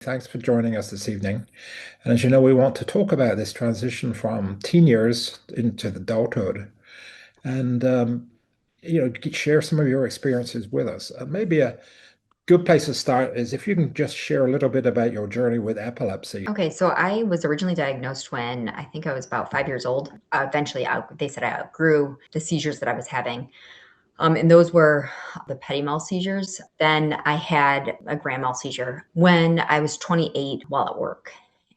Thanks for joining us this evening. And as you know, we want to talk about this transition from teen years into adulthood and, share some of your experiences with us. Maybe a good place to start is if you can just share a little bit about your journey with epilepsy. Okay, so I was originally diagnosed when I think I was about 5 years old. They said I outgrew the seizures that I was having. And those were the petit mal seizures. Then I had a grand mal seizure when I was 28 while at work.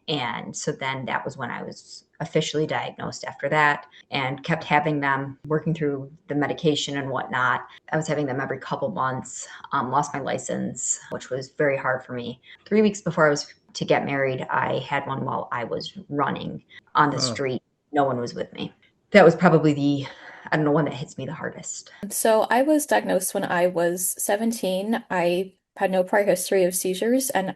And so then that was when I was officially diagnosed after that and kept having them, working through the medication and whatnot. I was having them every couple months, lost my license, which was very hard for me. 3 weeks before I was to get married, I had one while I was running on the Oh, street. No one was with me. That was probably I don't know, one that hits me the hardest. So I was diagnosed when I was 17. I had no prior history of seizures, and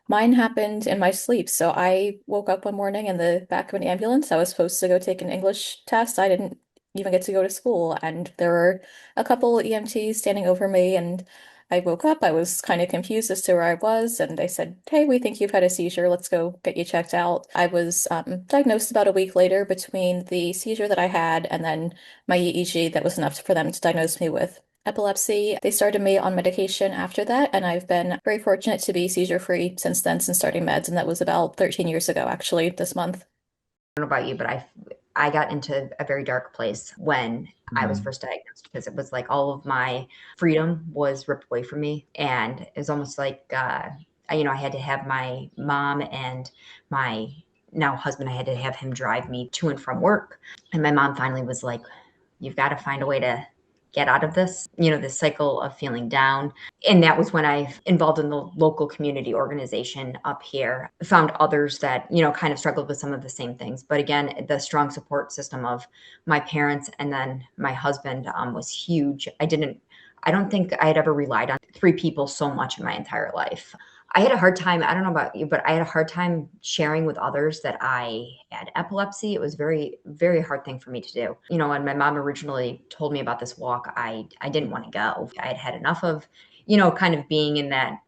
mine happened in my sleep. So I woke up one morning in the back of an ambulance. I was supposed to go take an English test. I didn't even get to go to school, and there were a couple EMTs standing over me, and I woke up. I was kind of confused as to where I was, and they said, "Hey, we think you've had a seizure. Let's go get you checked out." I was diagnosed about a week later between the seizure that I had and then my EEG that was enough for them to diagnose me with epilepsy. They started me on medication after that, and I've been very fortunate to be seizure-free since then, since starting meds, and that was about 13 years ago, actually, this month. I don't know about you, but I got into a very dark place when I was mhm. first diagnosed because it was like all of my freedom was ripped away from me, and it was almost like I had to have my mom and my now husband. I had to have him drive me to and from work, and my mom finally was like, "You've got to find a way to get out of this cycle of feeling down." And that was when I involved in the local community organization up here, found others that, kind of struggled with some of the same things. But again, the strong support system of my parents and then my husband was huge. I don't think I had ever relied on three people so much in my entire life. I had a hard time, I don't know about you, but I had a hard time sharing with others that I had epilepsy. It was very, very hard thing for me to do. When my mom originally told me about this walk, I didn't want to go. I had had enough of, kind of being in that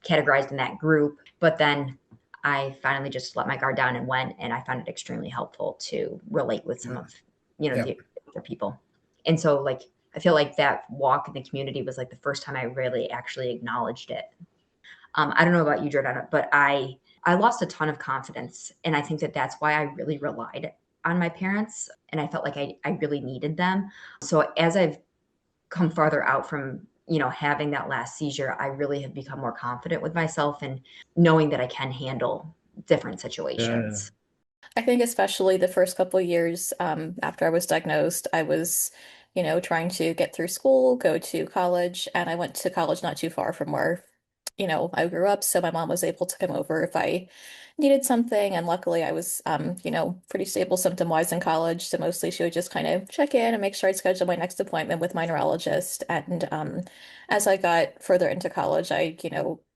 categorized in that group. But then I finally just let my guard down and went, and I found it extremely helpful to relate with some Yeah. of, Yeah. the other people. And so like I feel like that walk in the community was like the first time I really actually acknowledged it. I don't know about you, Jordana, but I lost a ton of confidence, and I think that that's why I really relied on my parents, and I felt like I really needed them. So as I've come farther out from having that last seizure, I really have become more confident with myself and knowing that I can handle different Yeah. situations. I think especially the first couple of years after I was diagnosed, I was, trying to get through school, go to college, and I went to college not too far from where, I grew up. So my mom was able to come over if I needed something. And luckily I was, pretty stable symptom-wise in college. So mostly she would just kind of check in and make sure I'd schedule my next appointment with my neurologist. And as I got further into college, I,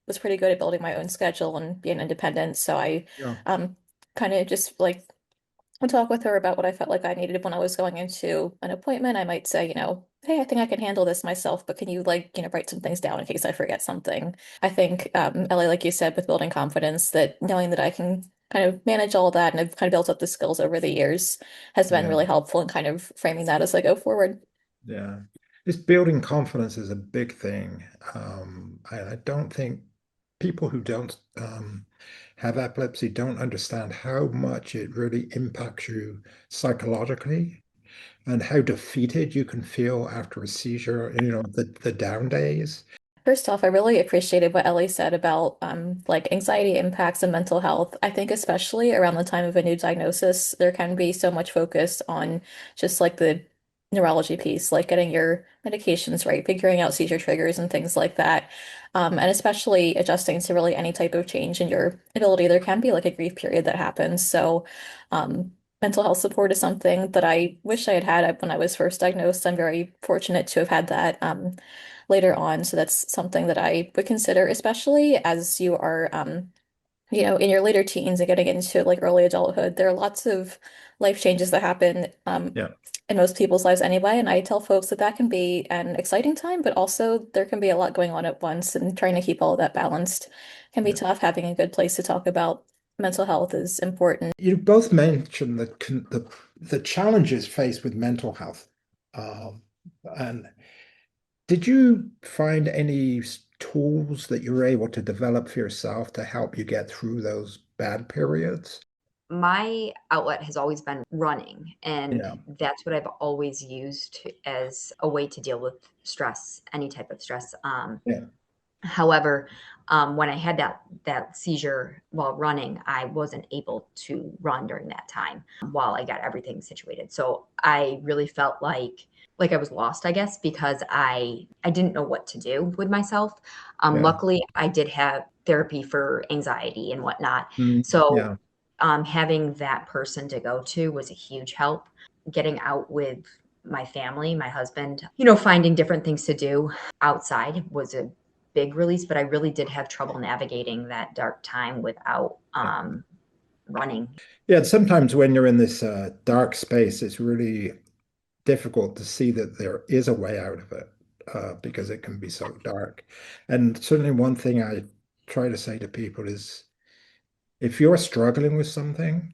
was pretty good at building my own schedule and being independent. So I Yeah. um, kind of just like talk with her about what I felt like I needed when I was going into an appointment. I might say, hey, I think I can handle this myself, but can you write some things down in case I forget something? I think, Ellie, like you said, with building confidence, that knowing that I can kind of manage all that and I've kind of built up the skills over the years has been Yeah. really helpful in kind of framing that as I go forward. Yeah. This building confidence is a big thing. I don't think people who don't have epilepsy don't understand how much it really impacts you psychologically and how defeated you can feel after a seizure, the down days. First off, I really appreciated what Ellie said about like anxiety impacts and mental health. I think especially around the time of a new diagnosis, there can be so much focus on just like the neurology piece, like getting your medications right, figuring out seizure triggers and things like that. And especially adjusting to really any type of change in your ability. There can be like a grief period that happens. So mental health support is something that I wish I had had when I was first diagnosed. I'm very fortunate to have had that. Later on. So that's something that I would consider, especially as you are in your later teens and getting into like early adulthood, there are lots of life changes that happen Yeah. in most people's lives anyway. And I tell folks that that can be an exciting time, but also there can be a lot going on at once, and trying to keep all of that balanced can be Yeah. tough. Having a good place to talk about mental health is important. You both mentioned the challenges faced with mental health. And did you find any tools that you were able to develop for yourself to help you get through those bad periods? My outlet has always been running, and Yeah. that's what I've always used as a way to deal with stress, any type of stress. Yeah. However, when I had that seizure while running, I wasn't able to run during that time while I got everything situated. So I really felt like I was lost, I guess, because I didn't know what to do with myself. Yeah. Luckily, I did have therapy for anxiety and whatnot. Mm, So yeah. having that person to go to was a huge help. Getting out with my family, my husband, finding different things to do outside was a big release, but I really did have trouble navigating that dark time without Yeah. running. Yeah. Sometimes when you're in this dark space, it's really difficult to see that there is a way out of it because it can be so dark. And certainly, one thing I try to say to people is if you're struggling with something,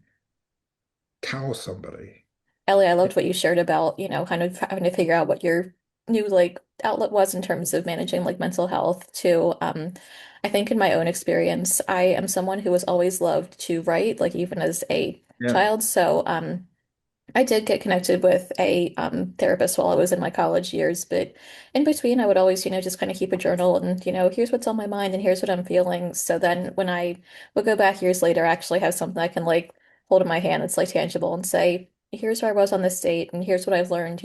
tell somebody. Ellie, I loved what you shared about, kind of having to figure out what your new like outlet was in terms of managing like mental health too. I think in my own experience, I am someone who has always loved to write, like even as a Yeah. child. So I did get connected with a therapist while I was in my college years, but in between, I would always, just kind of keep a journal and, here's what's on my mind and here's what I'm feeling. So then when I would go back years later, I actually have something I can like hold in my hand that's like tangible and say, here's where I was on this date and here's what I've learned,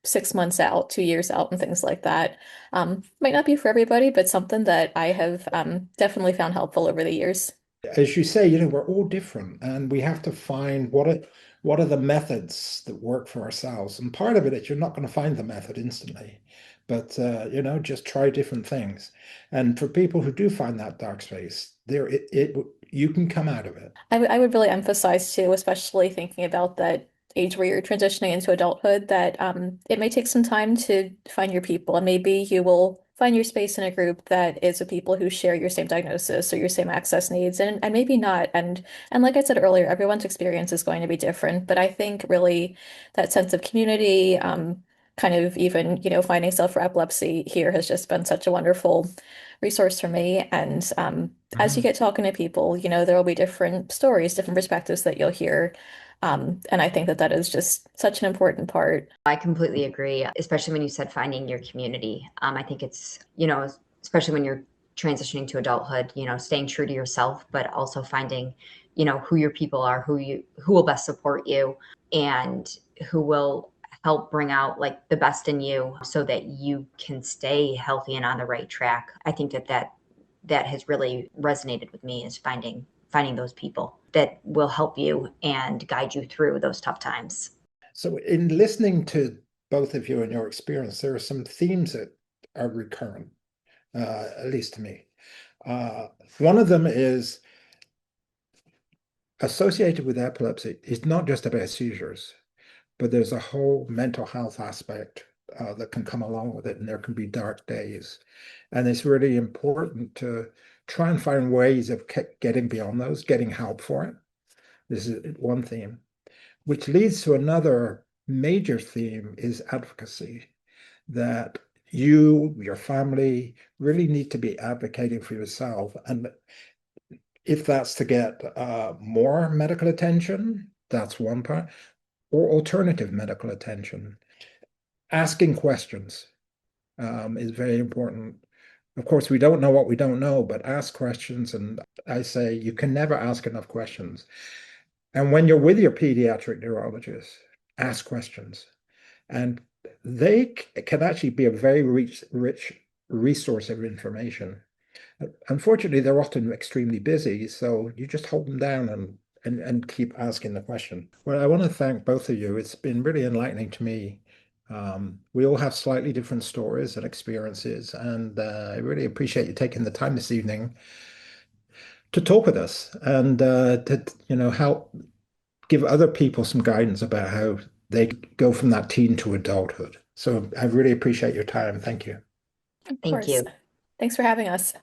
6 months out, 2 years out, and things like that. Might not be for everybody, but something that I have definitely found helpful over the years. As you say, we're all different and we have to find what are the methods that work for ourselves. And part of it is you're not going to find the method instantly, but just try different things. And for people who do find that dark space, you can come out of it. I would really emphasize too, especially thinking about that age where you're transitioning into adulthood, that it may take some time to find your people, and maybe you will find your space in a group that is of people who share your same diagnosis or your same access needs, and maybe not. And like I said earlier, everyone's experience is going to be different, but I think really that sense of community, kind of even, finding self for epilepsy here has just been such a wonderful resource for me. And as you Mhm. get talking to people, there will be different stories, different perspectives that you'll hear. And I think that that is just such an important part. I completely agree, especially when you said finding your community. I think it's, especially when you're transitioning to adulthood, staying true to yourself, but also finding, who your people are, who will best support you and who will help bring out like the best in you so that you can stay healthy and on the right track. I think that has really resonated with me is finding those people that will help you and guide you through those tough times. So, in listening to both of you and your experience, there are some themes that are recurrent, at least to me. Uh, One of them is associated with epilepsy is not just about seizures, but there's a whole mental health aspect that can come along with it, and there can be dark days. And it's really important to try and find ways of getting beyond those, getting help for it. This is one theme, which leads to another major theme is advocacy, that your family really need to be advocating for yourself. And if that's to get more medical attention, that's one part, or alternative medical attention. Asking questions is very important. Of course, we don't know what we don't know, but ask questions. And I say you can never ask enough questions. And when you're with your pediatric neurologist, ask questions. And they can actually be a very rich resource of information. Unfortunately, they're often extremely busy, so you just hold them down and keep asking the question. Well, I want to thank both of you. It's been really enlightening to me. We all have slightly different stories and experiences, and I really appreciate you taking the time this evening to talk with us and to, help give other people some guidance about how they go from that teen to adulthood. So I really appreciate your time. Thank you. Of Thank course. you. Thanks for having us.